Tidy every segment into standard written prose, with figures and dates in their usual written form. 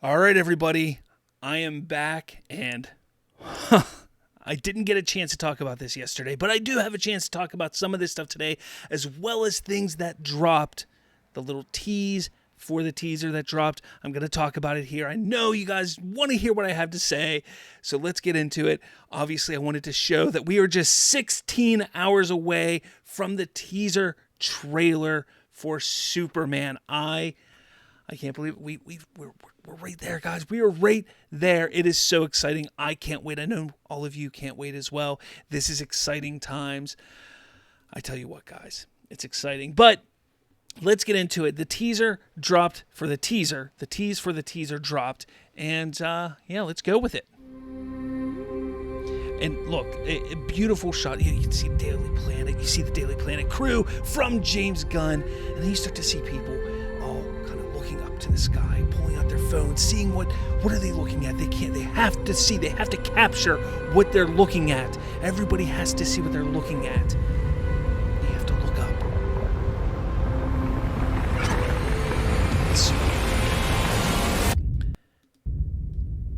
All right, everybody. I am back, and I didn't get a chance to talk about this yesterday, but I do have a chance to talk about some of this stuff today, as well as things that dropped, the little tease for the teaser that dropped. I'm going to talk about it here. I know you guys want to hear what I have to say, so let's get into it. Obviously, I wanted to show that we are just 16 hours away from the teaser trailer for Superman. I can't believe it. We're right there, guys. We are right there. It is so exciting. I can't wait. I know all of you can't wait as well. This is exciting times. I tell you what, guys, it's exciting. But let's get into it. The teaser dropped for the teaser. The tease for the teaser dropped. And yeah, let's go with it. And look, a beautiful shot. You can see Daily Planet. You see the Daily Planet crew from James Gunn. And then you start to see people all kind of looking up to the sky, pulling out their phones, seeing what are they looking at. They have to see, they have to capture what they're looking at. Everybody has to see what they're looking at. They have to look up.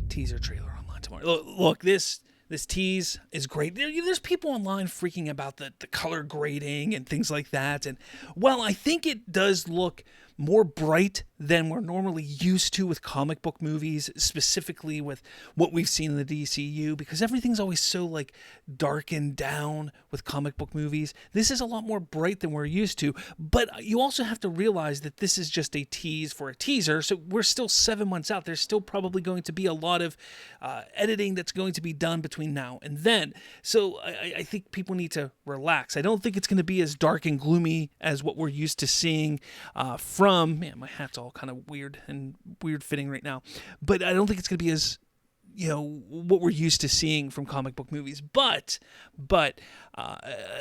Teaser trailer online tomorrow. Look, this tease is great. There's people online freaking about the color grading and things like that. And, well, I think it does look more bright than we're normally used to with comic book movies, specifically with what we've seen in the DCU, because everything's always so, like, darkened down with comic book movies. This is a lot more bright than we're used to, but you also have to realize that this is just a tease for a teaser, so we're still 7 months out. There's still probably going to be a lot of editing that's going to be done between now and then, so I think people need to relax. I don't think it's going to be as dark and gloomy as what we're used to seeing man, my hat's all kind of weird fitting right now, but I don't think it's going to be as, what we're used to seeing from comic book movies. But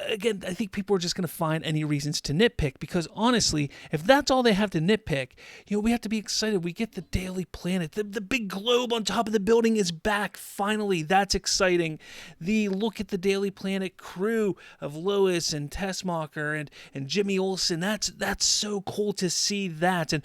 again, I think people are just going to find any reasons to nitpick, because honestly, if that's all they have to nitpick, we have to be excited. We get the Daily Planet. The big globe on top of the building is back, finally. That's exciting. The look at the Daily Planet crew of Lois and Tessmacher and Jimmy Olsen, that's so cool to see that. And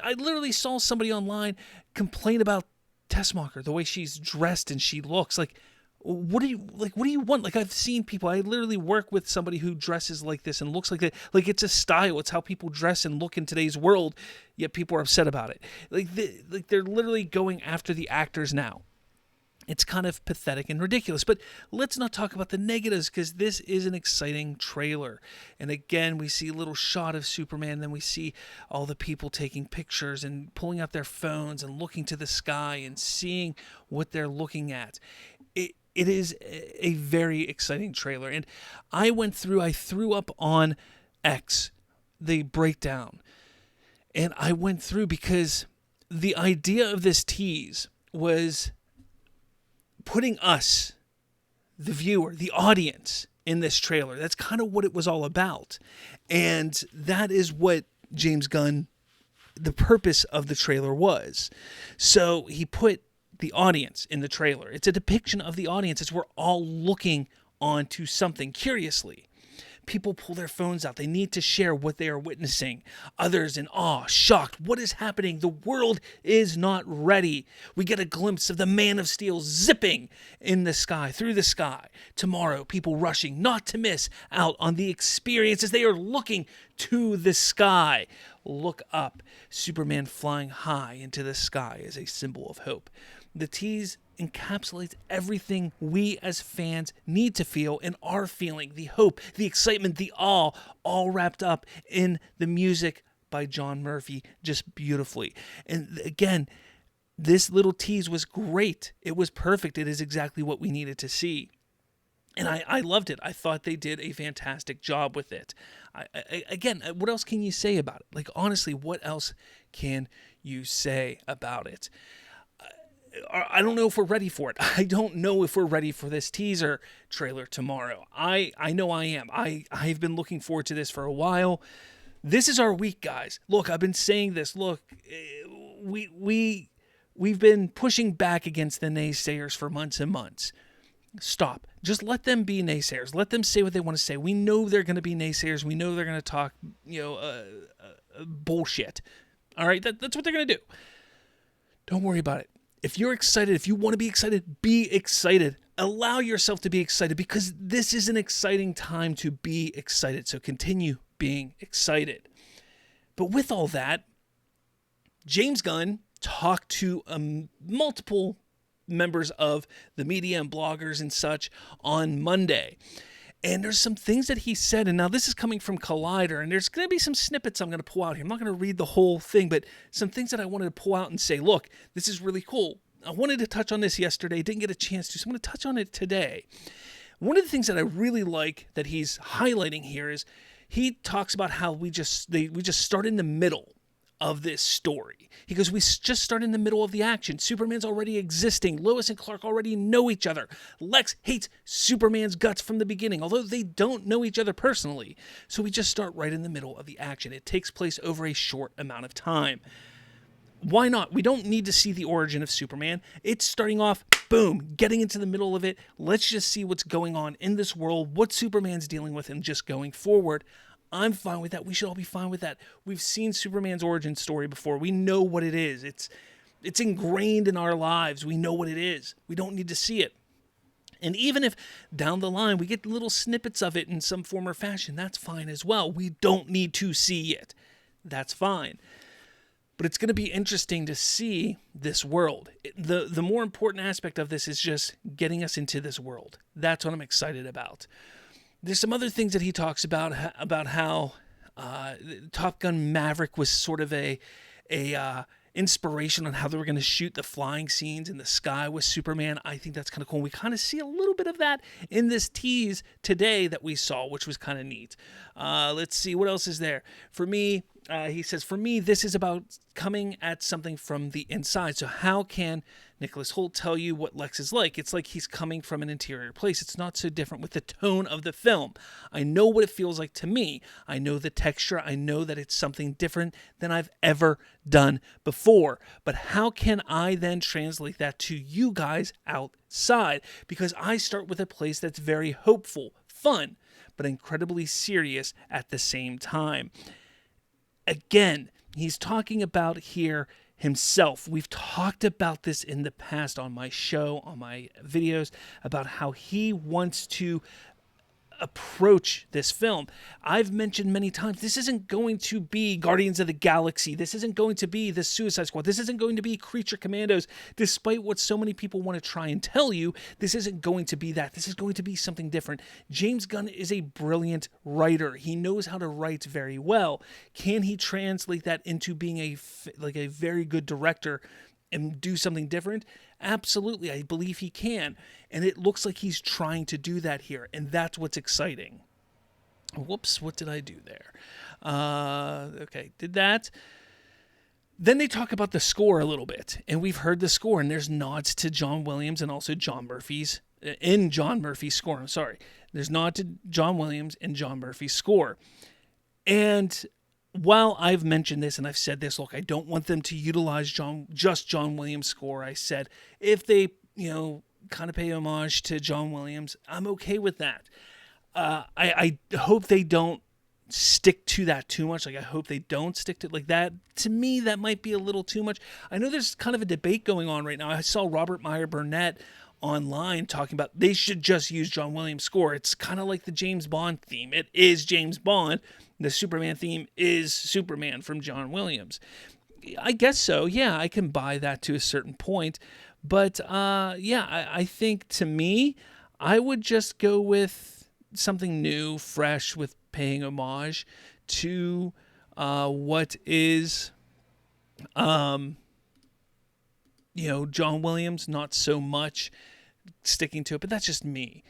I literally saw somebody online complain about Tessmacher, the way she's dressed and she looks. Like, what do you want? Like, I've seen people, I literally work with somebody who dresses like this and looks like that. Like, it's a style. It's how people dress and look in today's world, yet people are upset about it. They're literally going after the actors now. It's kind of pathetic and ridiculous, but let's not talk about the negatives, because this is an exciting trailer. And again, we see a little shot of Superman, then we see all the people taking pictures and pulling out their phones and looking to the sky and seeing what they're looking at. It is a very exciting trailer. And I threw up on X, the breakdown, and I went through because the idea of this tease was putting us, the viewer, the audience, in this trailer. That's kind of what it was all about. And that is what James Gunn, the purpose of the trailer was. So he put the audience in the trailer. It's a depiction of the audience as we're all looking onto something curiously. People pull their phones out. They need to share what they are witnessing. Others in awe, shocked. What is happening? The world is not ready. We get a glimpse of the Man of Steel zipping in the sky, through the sky. Tomorrow, people rushing not to miss out on the experience as they are looking to the sky. Look up. Superman flying high into the sky is a symbol of hope. The tease encapsulates everything we as fans need to feel and are feeling. The hope, the excitement, the awe, all wrapped up in the music by John Murphy, just beautifully. And again, this little tease was great. It was perfect. It is exactly what we needed to see. And I loved it. I thought they did a fantastic job with it. Again, what else can you say about it? Like, honestly, what else can you say about it? I don't know if we're ready for it. I don't know if we're ready for this teaser trailer tomorrow. I know I am. I've been looking forward to this for a while. This is our week, guys. Look, I've been saying this. Look, we've been pushing back against the naysayers for months and months. Stop. Just let them be naysayers. Let them say what they want to say. We know they're going to be naysayers. We know they're going to talk, bullshit. All right? That's what they're going to do. Don't worry about it. If you're excited, if you want to be excited, be excited. Allow yourself to be excited because this is an exciting time to be excited. So continue being excited. But with all that, James Gunn talked to multiple members of the media and bloggers and such on Monday. And there's some things that he said, and now this is coming from Collider, and there's going to be some snippets I'm going to pull out here. I'm not going to read the whole thing, but some things that I wanted to pull out and say, look, this is really cool. I wanted to touch on this yesterday, didn't get a chance to, so I'm going to touch on it today. One of the things that I really like that he's highlighting here is he talks about how we just start in the middle of this story. He goes, we just start in the middle of the action. Superman's already existing. Lois and Clark already know each other. Lex hates Superman's guts from the beginning, although they don't know each other personally. So we just start right in the middle of the action. It takes place over a short amount of time. Why not? We don't need to see the origin of Superman. It's starting off, boom, getting into the middle of it. Let's just see what's going on in this world, what Superman's dealing with, and just going forward. I'm fine with that. We should all be fine with that. We've seen Superman's origin story before. We know what it is. It's ingrained in our lives. We know what it is. We don't need to see it. And even if down the line we get little snippets of it in some form or fashion, that's fine as well. We don't need to see it. That's fine. But it's going to be interesting to see this world. The more important aspect of this is just getting us into this world. That's what I'm excited about. There's some other things that he talks about how Top Gun Maverick was sort of a inspiration on how they were going to shoot the flying scenes in the sky with Superman. I think that's kind of cool. We kind of see a little bit of that in this tease today that we saw, which was kind of neat. Let's see, what else is there? For me, he says, for me, this is about coming at something from the inside. So how can Nicholas Hoult tell you what Lex is like? It's like he's coming from an interior place. It's not so different with the tone of the film. I know what it feels like to me. I know the texture. I know that it's something different than I've ever done before. But how can I then translate that to you guys outside? Because I start with a place that's very hopeful, fun, but incredibly serious at the same time. Again, he's talking about here himself. We've talked about this in the past on my show, on my videos, about how he wants to approach this film. I've mentioned many times, this isn't going to be Guardians of the Galaxy. This isn't going to be the Suicide Squad. This isn't going to be Creature Commandos. Despite what so many people want to try and tell you, this isn't going to be that. This is going to be something different. James Gunn is a brilliant writer. He knows how to write very well. Can he translate that into being a very good director and do something different? Absolutely, I believe he can. And it looks like he's trying to do that here, and that's what's exciting. Whoops, what did I do there? Okay, did that. Then they talk about the score a little bit, and we've heard the score, and there's nods to John Williams and also John Murphy's score. I'm sorry. There's nod to John Williams and John Murphy's score. And while I've mentioned this and I've said this, look, I don't want them to utilize just John Williams' score. I said if they, kind of pay homage to John Williams, I'm okay with that. I hope they don't stick to that too much. I hope they don't stick to it like that. To me, that might be a little too much. I know there's kind of a debate going on right now. I saw Robert Meyer Burnett online talking about they should just use John Williams' score. It's kind of like the James Bond theme. It is James Bond. The Superman theme is Superman from John Williams. I guess so. Yeah, I can buy that to a certain point. But I think to me, I would just go with something new, fresh, with paying homage to what is, John Williams, not so much sticking to it, but that's just me.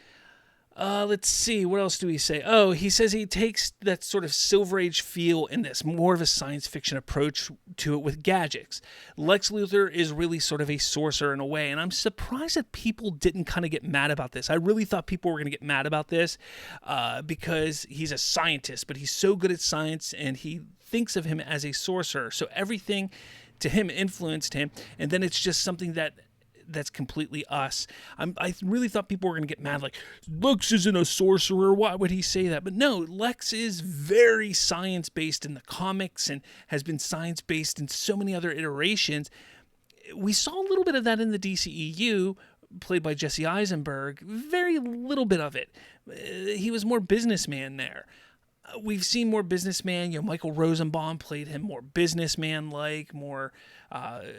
Let's see, what else do we say? Oh, he says he takes that sort of Silver Age feel in this, more of a science fiction approach to it with gadgets. Lex Luthor is really sort of a sorcerer in a way, and I'm surprised that people didn't kind of get mad about this. I really thought people were going to get mad about this because he's a scientist, but he's so good at science, and he thinks of him as a sorcerer. So everything to him influenced him, and then it's just something that's completely us. I really thought people were going to get mad, like, Lex isn't a sorcerer, why would he say that? But no, Lex is very science-based in the comics and has been science-based in so many other iterations. We saw a little bit of that in the DCEU, played by Jesse Eisenberg. Very little bit of it. He was more businessman there. We've seen more businessman. Michael Rosenbaum played him more businessman-like, more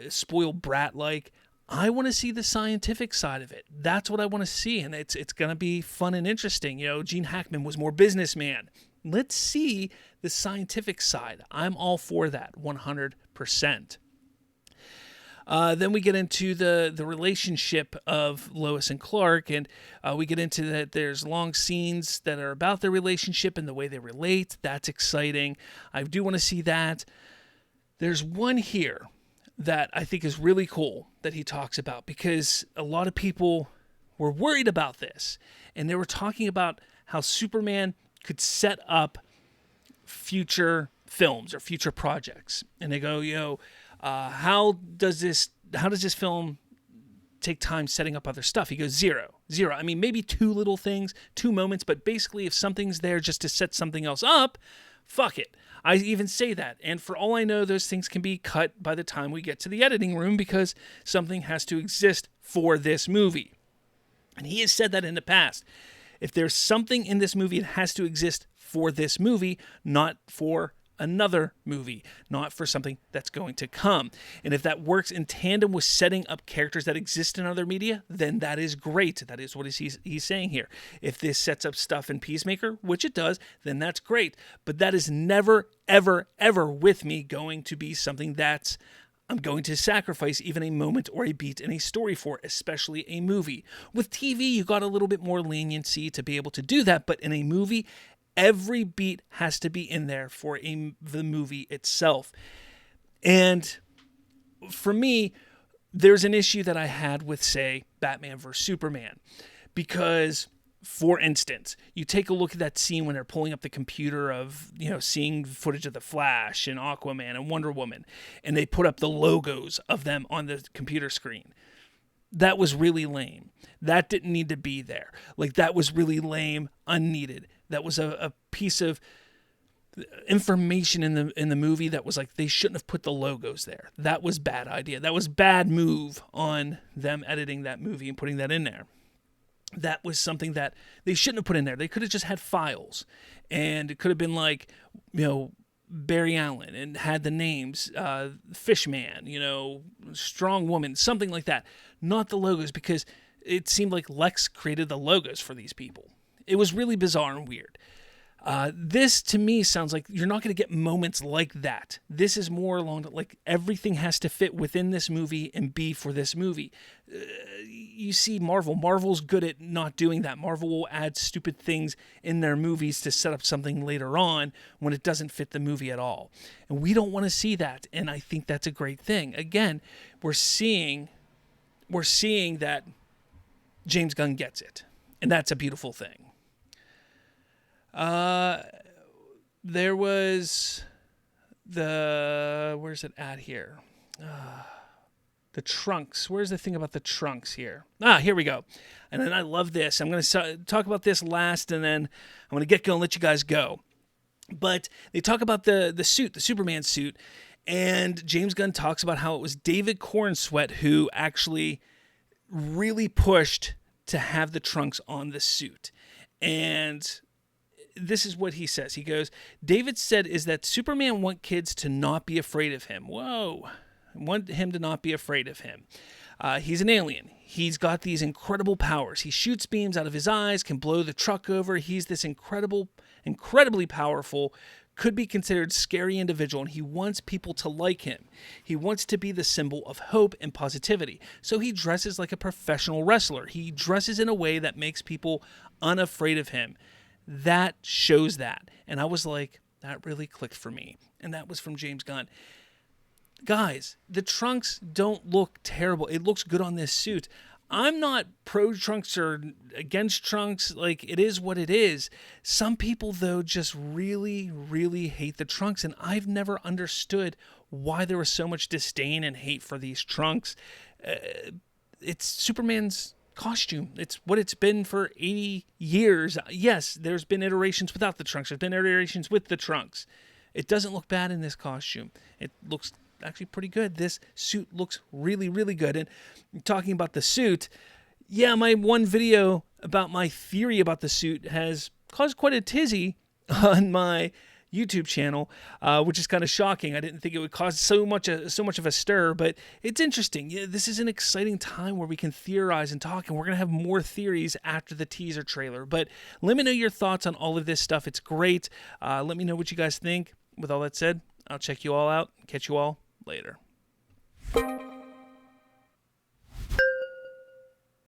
spoiled brat-like. I want to see the scientific side of it. That's what I want to see, and it's going to be fun and interesting. Gene Hackman was more businessman. Let's see the scientific side. I'm all for that, 100%. Then we get into the relationship of Lois and Clark, and we get into that there's long scenes that are about their relationship and the way they relate. That's exciting. I do want to see that. There's one here that I think is really cool that he talks about, because a lot of people were worried about this, and they were talking about how Superman could set up future films or future projects. And they go, how does this film take time setting up other stuff? He goes, zero. I mean, maybe two little things, two moments, but basically if something's there just to set something else up, fuck it. I even say that. And for all I know, those things can be cut by the time we get to the editing room, because something has to exist for this movie. And he has said that in the past. If there's something in this movie, it has to exist for this movie, not for another movie, not for something that's going to come. And if that works in tandem with setting up characters that exist in other media, then that is great. That is what he's saying here. If this sets up stuff in Peacemaker, which it does, then that's great. But that is never, ever, ever with me going to be something that's I'm going to sacrifice even a moment or a beat in a story for, especially a movie. With TV, you got a little bit more leniency to be able to do that, but in a movie, every beat has to be in there for the movie itself. And for me, there's an issue that I had with, say, Batman vs. Superman. Because, for instance, you take a look at that scene when they're pulling up the computer of, seeing footage of the Flash and Aquaman and Wonder Woman, and they put up the logos of them on the computer screen. That was really lame. That didn't need to be there. That was really lame, unneeded. That was a piece of information in the movie that was they shouldn't have put the logos there. That was bad idea. That was bad move on them editing that movie and putting that in there. That was something that they shouldn't have put in there. They could have just had files, and it could have been Barry Allen and had the names, Fishman, Strong Woman, something like that. Not the logos, because it seemed like Lex created the logos for these people. It was really bizarre and weird. This, to me, sounds like you're not going to get moments like that. This is more along everything has to fit within this movie and be for this movie. You see Marvel. Marvel's good at not doing that. Marvel will add stupid things in their movies to set up something later on when it doesn't fit the movie at all. And we don't want to see that, and I think that's a great thing. Again, we're seeing that James Gunn gets it, and that's a beautiful thing. There was where's it at here? The trunks. Where's the thing about the trunks here? Here we go. And then I love this. I'm going to talk about this last, and then I'm going to get going and let you guys go. But they talk about the suit, the Superman suit, and James Gunn talks about how it was David Cornsweet who actually really pushed to have the trunks on the suit. And this is what he says. He goes, David said is that Superman want kids to not be afraid of him. Whoa. Want him to not be afraid of him. He's an alien. He's got these incredible powers. He shoots beams out of his eyes, can blow the truck over. He's this incredibly powerful, could be considered scary individual, and he wants people to like him. He wants to be the symbol of hope and positivity. So he dresses like a professional wrestler. He dresses in a way that makes people unafraid of him. That shows that. And I was like, that really clicked for me. And that was from James Gunn. Guys, the trunks don't look terrible. It looks good on this suit. I'm not pro trunks or against trunks. It is what it is. Some people, though, just really, really hate the trunks. And I've never understood why there was so much disdain and hate for these trunks. It's Superman's costume. It's what it's been for 80 years. Yes, there's been iterations without the trunks. There's been iterations with the trunks. It doesn't look bad in this costume. It looks actually pretty good. This suit looks really, really good. And talking about the suit, yeah, my one video about my theory about the suit has caused quite a tizzy on my YouTube channel, which is kind of shocking. I didn't think it would cause so much of a stir, but it's interesting. Yeah, this is an exciting time where we can theorize and talk, and we're going to have more theories after the teaser trailer. But let me know your thoughts on all of this stuff. It's great. Let me know what you guys think. With all that said, I'll check you all out. Catch you all later.